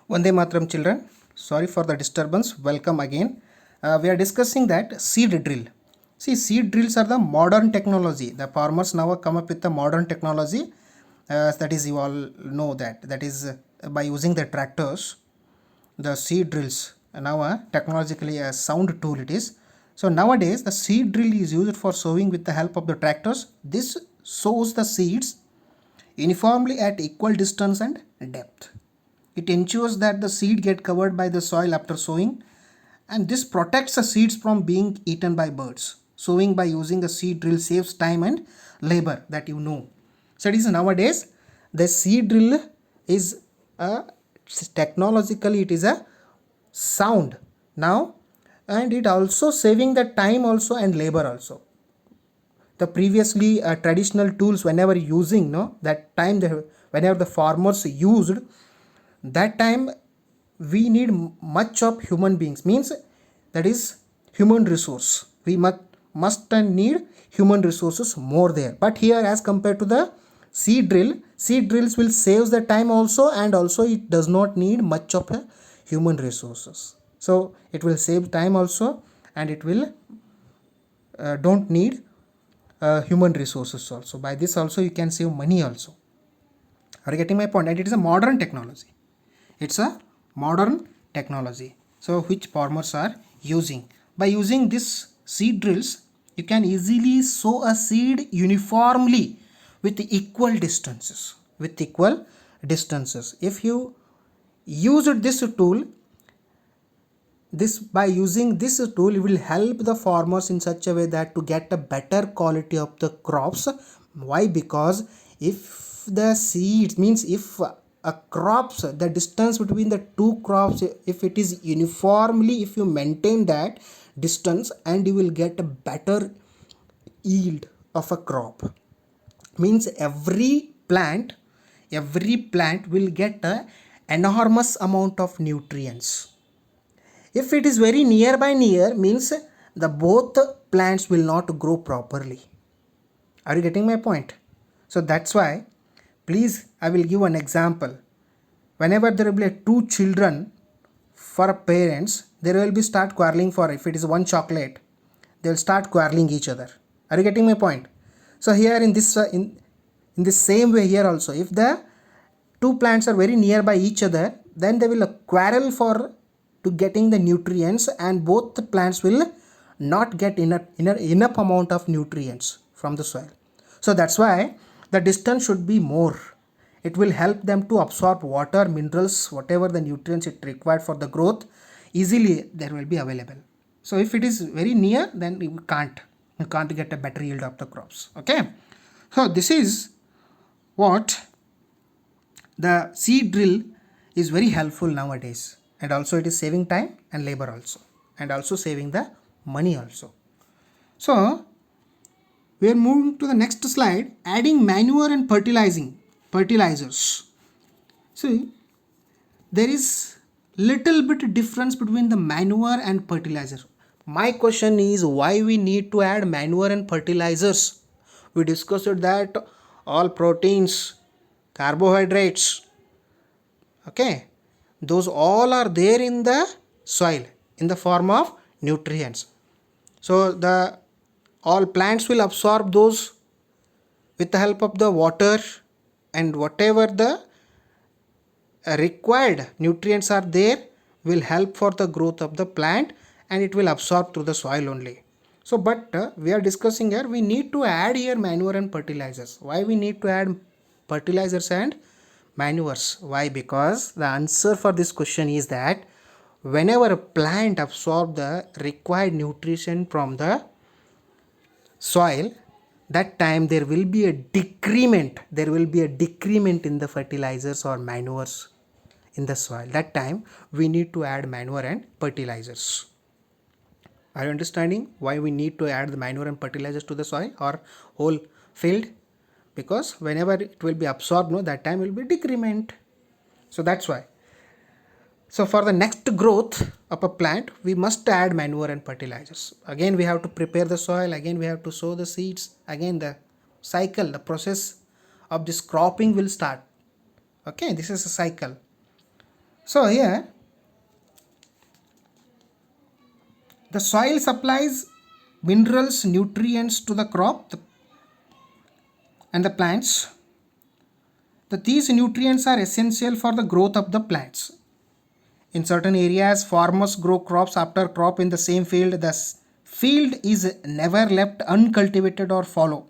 Vande Mataram children, sorry for the disturbance, welcome again. We are discussing that seed drill. See, seed drills are the modern technology. The farmers now come up with the modern technology. That is, you all know that is by using the tractors, the seed drills. Now technologically a sound tool it is. So nowadays the seed drill is used for sowing with the help of the tractors. This sows the seeds uniformly at equal distance and depth. It ensures that the seed get covered by the soil after sowing, and this protects the seeds from being eaten by birds. Sowing by using a seed drill saves time and labor, that you know. So it is nowadays the seed drill is a technologically it is a sound now, and it also saving the time also and labor also. The previously traditional tools whenever using that time whenever the farmers used that time, we need much of human beings, means that is human resource. We must and need human resources more there. But here, as compared to the seed drills will save the time also, and also it does not need much of a human resources. So it will save time also, and it will don't need human resources also. By this also you can save money also. Are you getting my point? And it is a modern technology. It's a modern technology. So which farmers are using. By using this seed drills, you can easily sow a seed uniformly with equal distances. With equal distances. If you used this tool, by using this tool, it will help the farmers in such a way that to get a better quality of the crops. Why? Because if the seeds, means if a crops, the distance between the two crops, if it is uniformly, if you maintain that distance, and you will get a better yield of a crop. Means every plant will get a enormous amount of nutrients. If it is very near, means the both plants will not grow properly. Are you getting my point? So that's why, please, I will give an example. Whenever there will be two children for parents, they will be start quarreling for, if it is one chocolate, they will start quarreling each other. Are you getting my point? So here in this in the same way here also, if the two plants are very nearby each other, then they will quarrel for to getting the nutrients, and both the plants will not get enough amount of nutrients from the soil. So that's why the distance should be more. It will help them to absorb water, minerals, whatever the nutrients it required for the growth, easily there will be available. So if it is very near, then you can't get a better yield of the crops. Okay, so this is what the seed drill is very helpful nowadays, and also it is saving time and labor also, and also saving the money also. So we are moving to the next slide, adding manure and fertilizers. See, there is little bit difference between the manure and fertilizer. My question is, why we need to add manure and fertilizers? We discussed that all proteins, carbohydrates, okay, those all are there in the soil in the form of nutrients. So the all plants will absorb those with the help of the water, and whatever the required nutrients are there will help for the growth of the plant, and it will absorb through the soil only. So but we are discussing here, we need to add here manure and fertilizers. Why we need to add fertilizers and manures? Why? Because the answer for this question is that whenever a plant absorb the required nutrition from the soil, that time there will be a decrement in the fertilizers or manures in the soil. That time we need to add manure and fertilizers. Are you understanding why we need to add the manure and fertilizers to the soil or whole field? Because whenever it will be absorbed, that time will be decrement. So that's why. So for the next growth of a plant, we must add manure and fertilizers. Again we have to prepare the soil, again we have to sow the seeds, again the cycle, the process of this cropping will start. Okay, this is a cycle. So here the soil supplies minerals, nutrients to the crop and the plants. These nutrients are essential for the growth of the plants. In certain areas, farmers grow crops after crop in the same field. The field is never left uncultivated or fallow.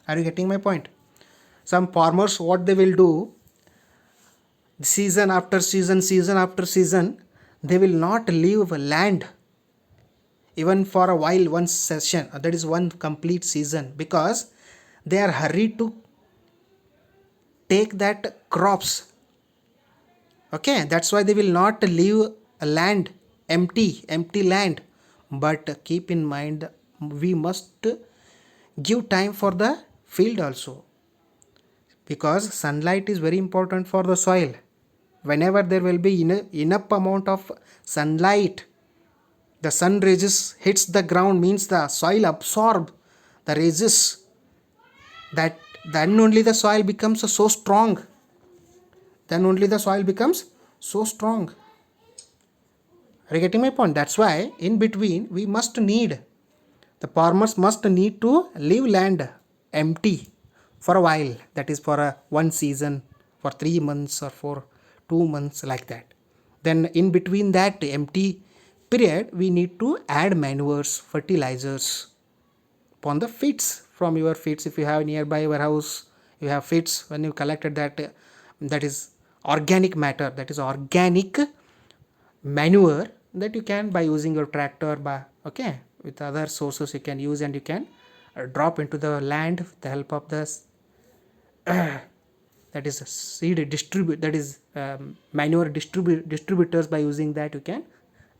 Are you getting my point? Some farmers, what they will do, season after season, season after season, they will not leave land even for a while, one session, that is one complete season, because they are hurried to take that crops. Okay, that's why they will not leave a land empty land. But keep in mind, we must give time for the field also, because sunlight is very important for the soil. Whenever there will be enough amount of sunlight, the sun rays hits the ground, means the soil absorb the rays, that then only the soil becomes so strong. Are you getting my point? That's why in between we must need, the farmers must need to leave land empty for a while, that is for a one season, for 3 months or for 2 months, like that. Then in between that empty period, we need to add manures, fertilizers upon the feeds from your feeds. If you have nearby your house, you have feeds, when you collected that, that is organic matter, that is organic manure, that you can, by using your tractor, by okay, with other sources you can use, and you can drop into the land with the help of this that is seed distribute, that is manure distributors. By using that, you can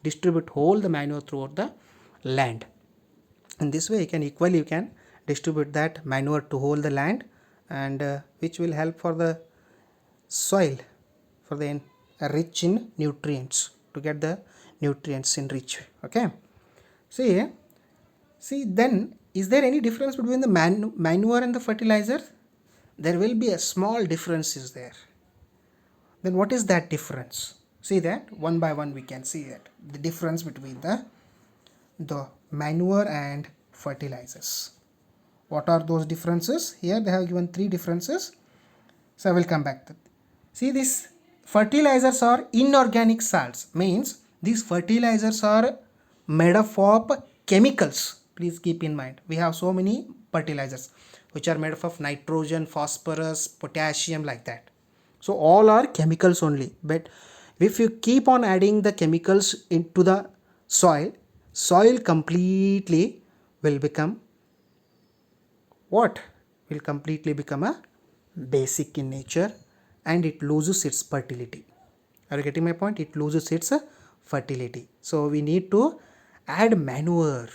distribute whole the manure throughout the land. In this way, you can distribute that manure to whole the land, and which will help for the soil, for the rich in nutrients, to get the nutrients in rich. Okay, see then, is there any difference between the manure and the fertilizer? There will be a small difference is there. Then what is that difference? See that one by one we can see that the difference between the manure and fertilizers. What are those differences? Here they have given 3 differences, so I will come back to that. See, these fertilizers are inorganic salts, means these fertilizers are made up of chemicals. Please keep in mind, we have so many fertilizers which are made up of nitrogen, phosphorus, potassium, like that. So all are chemicals only. But if you keep on adding the chemicals into the soil completely will become what? Will completely become a basic in nature, and it loses its fertility. Are you getting my point? It loses its fertility. So we need to add manure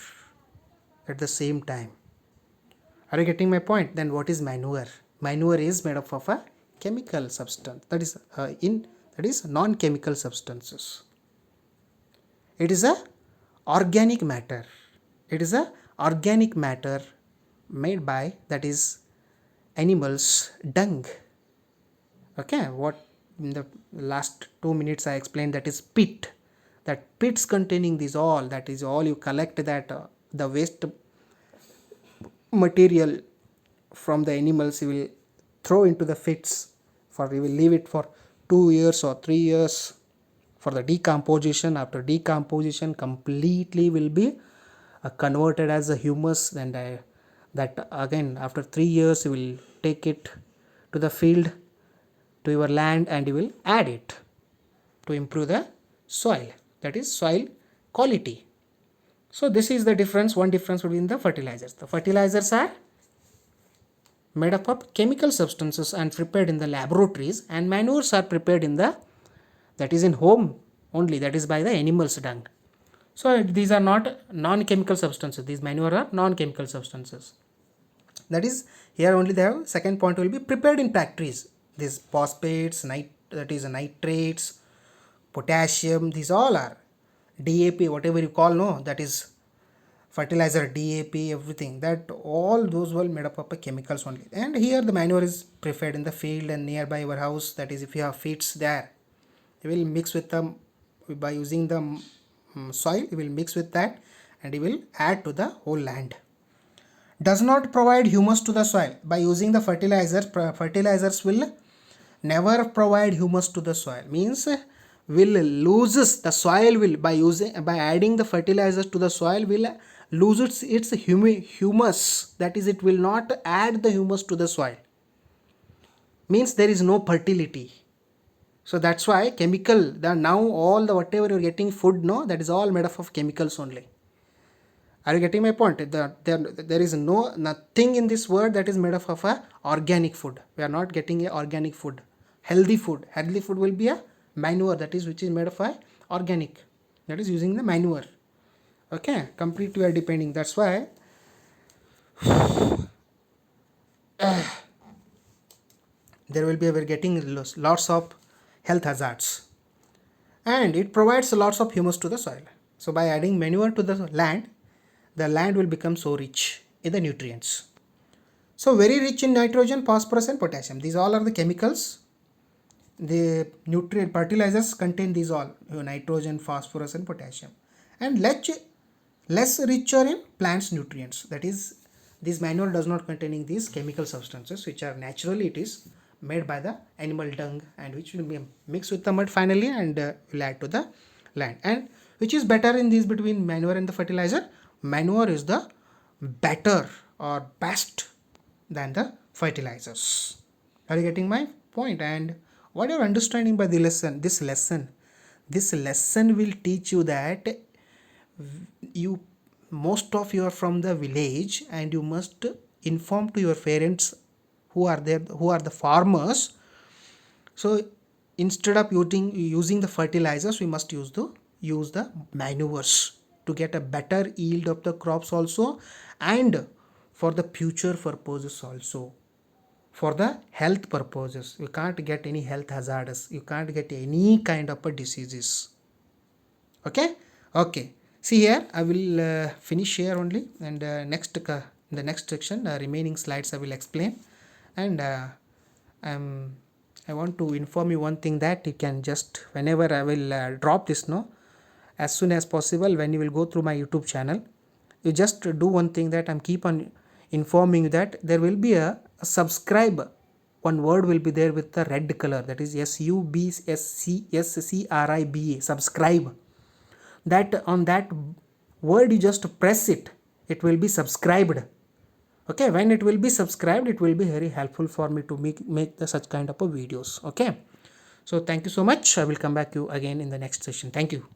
at the same time. Are you getting my point? Then what is manure? Manure is made up of a chemical substance, that is non-chemical substances. It is a organic matter. It is a organic matter made by, that is, animals dung. Okay, what in the last 2 minutes I explained, that is pit. That pits containing this all, that is all you collect, that the waste material from the animals you will throw into the pits, for you will leave it for 2 years or 3 years for the decomposition. After decomposition, completely will be converted as a humus, and that again after 3 years you will take it to the field, to your land, and you will add it to improve the soil, that is soil quality. So this is the difference, one difference between the fertilizers. The fertilizers are made up of chemical substances and prepared in the laboratories, and manures are prepared in the, that is in home only, that is by the animals dung. So these are not non-chemical substances, these manure are non-chemical substances. That is, here only they have, second point will be prepared in factories. These phosphates, that is nitrates, potassium, these all are DAP, whatever you call, no, that is fertilizer, DAP, everything, that all those were made up of chemicals only. And here the manure is prepared in the field and nearby your house, that is if you have fields there, He will mix with the, by using the soil, he will mix with that and he will add to the whole land. Does not provide humus to the soil. By using the fertilizers will never provide humus to the soil. Means will loses, the soil will, by adding the fertilizers to the soil, will lose its humus. That is, it will not add the humus to the soil. Means there is no fertility. So that's why chemical, the now all the whatever you're getting food, no, that is all made up of chemicals only. Are you getting my point? There is nothing in this world that is made up of a organic food. We are not getting a organic food. Healthy food. Healthy food will be a manure, that is, which is made of a organic. That is using the manure. Okay, completely we are depending. That's why there will be, we're getting lots of health hazards. And it provides lots of humus to the soil. So by adding manure to the land will become so rich in the nutrients. So very rich in nitrogen, phosphorus and potassium. These all are the chemicals. The nutrient fertilizers contain these all, nitrogen, phosphorus and potassium. And less richer in plants nutrients. That is, this manure does not containing these chemical substances which are naturally it is made by the animal dung, and which will be mixed with the mud finally and will add to the land. And which is better in these between manure and the fertilizer? Manure is the better or best than the fertilizers. Are you getting my point? And what you are understanding by the lesson? This lesson will teach you that most of you are from the village and you must inform to your parents who are there, who are the farmers. So instead of using the fertilizers, we must use the manures to get a better yield of the crops also, and for the future purposes also, for the health purposes. You can't get any health hazards, you can't get any kind of a diseases. Okay. See here, I will finish here only, and in the next section, remaining slides I will explain. And I want to inform you one thing, that you can just, whenever I will drop this, as soon as possible, when you will go through my YouTube channel, you just do one thing, that I'm keep on informing you that there will be a subscribe. One word will be there with the red color, that is SUBSCSCRIBA, subscribe. That on that word you just press it, it will be subscribed. Okay, when it will be subscribed, it will be very helpful for me to make such kind of a videos. Okay, so thank you so much. I will come back to you again in the next session. Thank you.